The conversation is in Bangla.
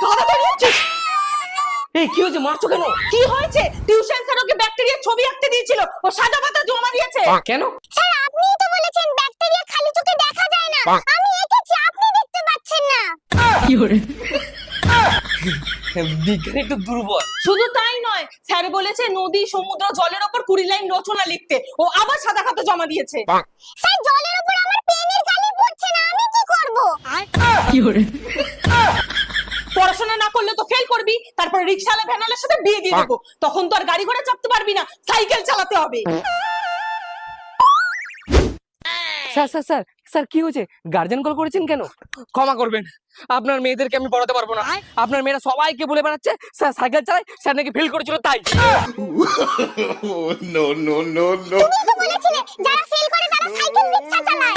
ধরা বেরিয়েছিস। এই কি হয়েছে, মারছো কেন? কি হয়েছে? টিউশন স্যার ওকে ব্যাকটেরিয়া ছবি আঁকতে দিয়েছিল, ও সাদা পাতা জমা দিয়েছে। কেন? স্যার আপনিই তো বলেছেন ব্যাকটেরিয়া খালি চোখে দেখা যায় না, আমি এঁকেছি আপনি দেখতে পাচ্ছেন না। বিজ্ঞান একটু দুর্বল। শুধু তাই নয়, স্যার বলেছে নদী সমুদ্র জলের ওপর 20 লাইন রচনা লিখতে, ও আবার সাদা খাতা জমা দিয়েছে। স্যার জলের উপর আমার পেনের কালি পড়ছে না, আমি কি করব? পড়াশোনা না করলে তো ফেল করবি, তারপর রিকশাওয়ালা ভ্যানওয়ালার সাথে বিয়ে দিয়ে দেবো, তখন তো আর গাড়ি ঘোড়া চাপতে পারবি না, সাইকেল চালাতে হবে। স্যার স্যার স্যার স্যার কি হয়েছে? গার্জেন কল করেছেন কেন? ক্ষমা করবেন, আপনার মেয়েদেরকে আমি পড়াতে পারবো না। আপনার মেয়েরা সবাইকে বলে বেড়াচ্ছে স্যার সাইকেল চালায়, স্যার নাকি ফেল করেছিল তাই। No, no, no, no. তুমি তো বলেছিলে যারা ফেল করে তারা সাইকেল রিকশা চালায়।